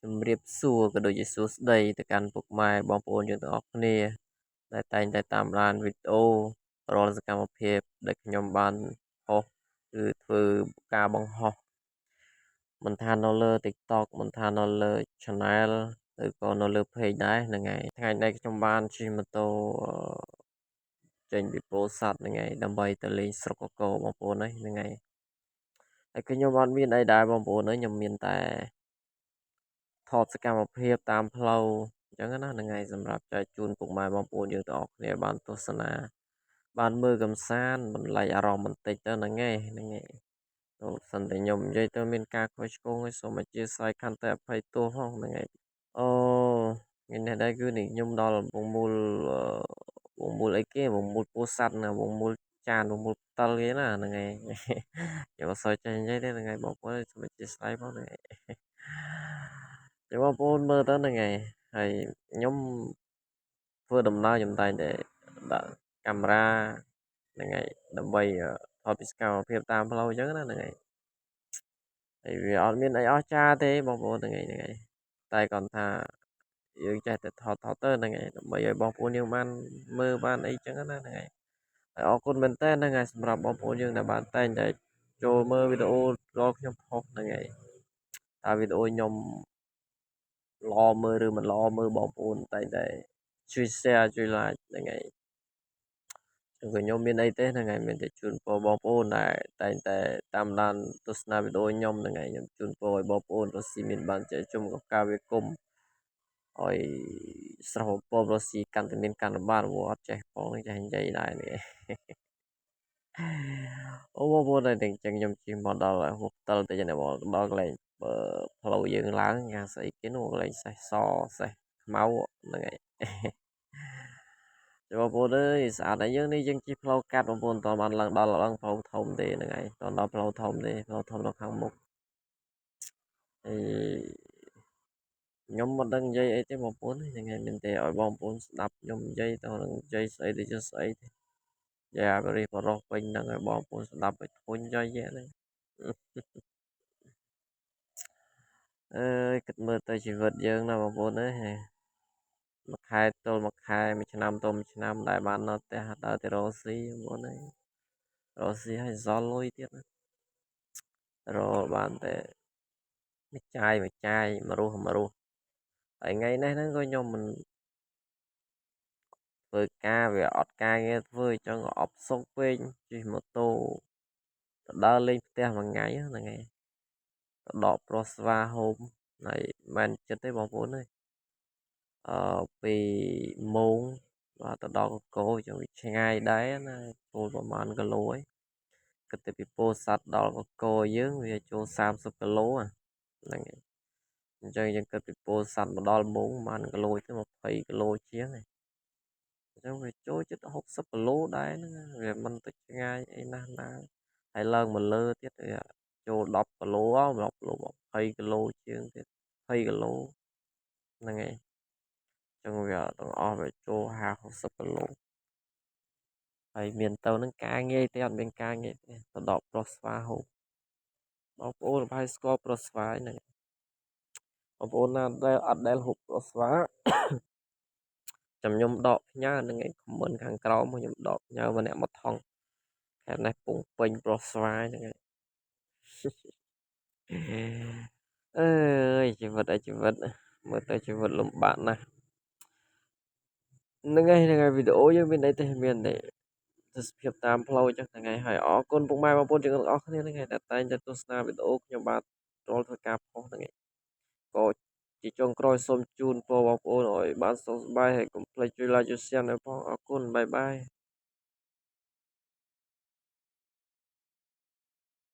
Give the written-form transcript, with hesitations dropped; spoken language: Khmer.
ជំរាបសួរក៏ដូចជាសួស្តីទៅកាន់ពុកម៉ែបងប្អូនយើងទាំងអស់គ្នាដែលតែងតែតាមដានវីដេអូរាល់សកម្មភាពដែលខ្ញុំបានផុសឬធ្វើការបង្ហោះមិនថានៅលើ TikTok មិនថានៅលើ Channel ឬក៏នៅលើ Page ដែរហ្នឹងហើយថ្ងៃនេះខ្ញុំបានជិះម៉ូតូចេញពីពោធិ៍សាត់ហ្នឹងហើយដើម្បីទៅលេងស្រុកកកូរបងប្អូនហ្នឹងហើយហើយខ្ញុំអត់មានអីដែរបងប្អូនខ្ញុំមានតែថតសកម្មភាពតាមផ្លូវអញ្ចឹងណាហ្នឹងហើយសម្រាប់ចែកជូនពុកម៉ែបងប្អូនយើងទាំងអស់គ្នាបានទស្សនាបានមើលកំសាន្តបន្លៃអារម្មណ៍បន្តិចទៅហ្នឹងហើយទៅសិនតែខ្ញុំនិយាយទៅមានការខុសឆ្គងឲ្យសូមអធ្យាស្រ័យខន្តីអភ័យទោសផងហ្នឹងហើយអូថ្ងៃនេះដែរគឺនេះខ្ញុំដល់វងមូលវងមូលអីគេវងមូលពោធិ៍សាត់ណាវងមូលចានវងមូលផ្តិលគេណាហ្នឹងហើយខ្ញុំអត់សូវចេះនិយាយទេហ្នឹងហើយបងប្អូនសូមអធ្យាស្រ័យផងហ្នឹងហើយចាំបងប្អូនមើលទៅហ្នឹងហើយខ្ញុំធ្វើដំណើរខ្ញុំតែងតែដាក់កាមេរ៉ាហ្នឹងហើយដើម្បីថតពីសកម្មភាពតាមផ្លូវអញ្ចឹងណាហ្នឹងហើយវាអត់មានអីអស្ចារ្យទេបងប្អូនហ្នឹងហើយតែគាត់ថាយើងចេះតែថតទៅហ្នឹងហើយដើម្បីឲ្យបងប្អូនយើងបានមើលបានអីចឹងណាហ្នឹងហើយអរគុណមែនតើហ្នឹងហើយសម្រាប់បងប្អូនយើងដែលបានតែងតែចូលមើលវីដេអូរបស់ខ្ញុំផុសហ្នឹងហើយតើវីដេអូខ្ញុំល្អមើលឬមិនល្អមើលបងប្អូនតែងតែជួយ share ជួយ like ហ្នឹងហើយគឺខ្ញុំមានអីទេហ្នឹងហើយមានតែជូនពរបងប្អូនដែលតែងតែតាមដានទស្សនាវីដេអូខ្ញុំហ្នឹងហើយខ្ញុំជូនពរឲ្យបងប្អូនរស់ស៊ីមានបានចេះជុំកកាវាគុំឲ្យស្រស់បំពំរស់ស៊ីកាន់តែមានកាន់តែបានអត់ចេះផងចេះនិយាយដែរនេះអូបងប្អូនតែអញ្ចឹងខ្ញុំជិះមកដល់ហួសផ្តិលទៅចឹងបងដល់កន្លែងផ្លូវយើងឡើងញ៉ាស្អីគេនោះកន្លែងសេះសសេះខ្មៅហ្នឹងហើយបងប្អូនអើយស្អាតហើយយើងជិះផ្លូវកាត់បងប្អូនតបានឡើងដល់ផ្លូវធំទេហ្នឹងហើយតដល់ផ្លូវធំទេផ្លូវធំនៅខាងមុខខ្ញុំមិនដឹងនិយាយអីទេបងប្អូនហ្នឹងហើយមានតែឲ្យបងប្អូនស្ដាប់ខ្ញុំនិយាយទៅនឹងនិយាយស្អីទៅជាស្អីទេយ៉ាបរិបរោះពេញហ្នឹងឲ្យបងប្អូនស្ដាប់ឲ្យធុញចុយយៈហ្នឹងអើយគិតមើលទៅជីវិតយើងណាបងប្អូនអើយមួយខែទល់មួយខែមួយឆ្នាំទល់មួយឆ្នាំដែលបាននៅផ្ទះដើរទៅរកស៊ីបងប្អូនអើយរកស៊ីឲ្យសល់លុយទៀតណារកបានតែមួយចាយមួយរស់ហើយថ្ងៃនេះហ្នឹងក៏ខ្ញុំមិនធ្វើការវាអត់ការងារធ្វើអញ្ចឹងក៏អប់សុកពេកជិះម៉ូតូទៅដើរលេងផ្ទះមួយថ្ងៃហ្នឹងហើយទៅដកប្រុសស្វាហូមហើយមិនចិត្តទេបងប្អូនអើយពីម៉ោងបាទទៅដល់កកូរចឹងវាឆ្ងាយដែរណាចូលប្រហែលគីឡូឯងគិតទៅពីពោធិ៍សាត់ដល់កកូរយើងវាចូល30គីឡូហ្នឹងហើយអញ្ចឹងយើងគិតពីពោធិ៍សាត់មកដល់ម៉ោងប្រហែលគីឡូទៅ20គីឡូជាងឯងអញ្ចឹងវាចូលជិត60គីឡូដែរហ្នឹងវាមិនទៅឆ្ងាយអីណាស់ណាហើយឡើងមកលើទៀតវាចូល10គីឡូ10គីឡូ20គីឡូជាងទៀត20គីឡូហ្នឹងហើយចឹងវាទាំងអស់វាចូល50 60គីឡូហើយមានទៅនឹងការងារទេអត់មានការងារទេទៅដកប្រុសស្វាហូបបងប្អូនប្រហែលស្គាល់ប្រុសស្វាហ្នឹងបងប្អូនណាដែលអត់ដែលហូបប្រុសស្វាចាំខ្ញុំដកផ្ញើហ្នឹងឯងខមមិនខាងក្រោមខ្ញុំដកផ្ញើម្នាក់មកថងខេត្តនេះពងពេញប្រុសស្វាហ្នឹងឯងអើយជីវិតមើលទៅជីវិតលំបាកណាស់ហ្នឹងហើយវីដេអូយើងមានអីទេមានតែទស្សនភាពតាមផ្លូវចឹងហ្នឹងហើយអរគុណពុកម៉ែបងប្អូនទាំងអស់គ្នាហ្នឹងហើយតែតែងតែទស្សនាវីដេអូខ្ញុំបាទរាល់ធ្វើការផុសហ្នឹងហើយក៏ជាចុងក្រោយសូមជូនពរបងប្អូនឲ្យបានសុខសប្បាយហើយកុំភ្លេចជួយ like ជួយ share នៅផងអរគុណបាយបាយ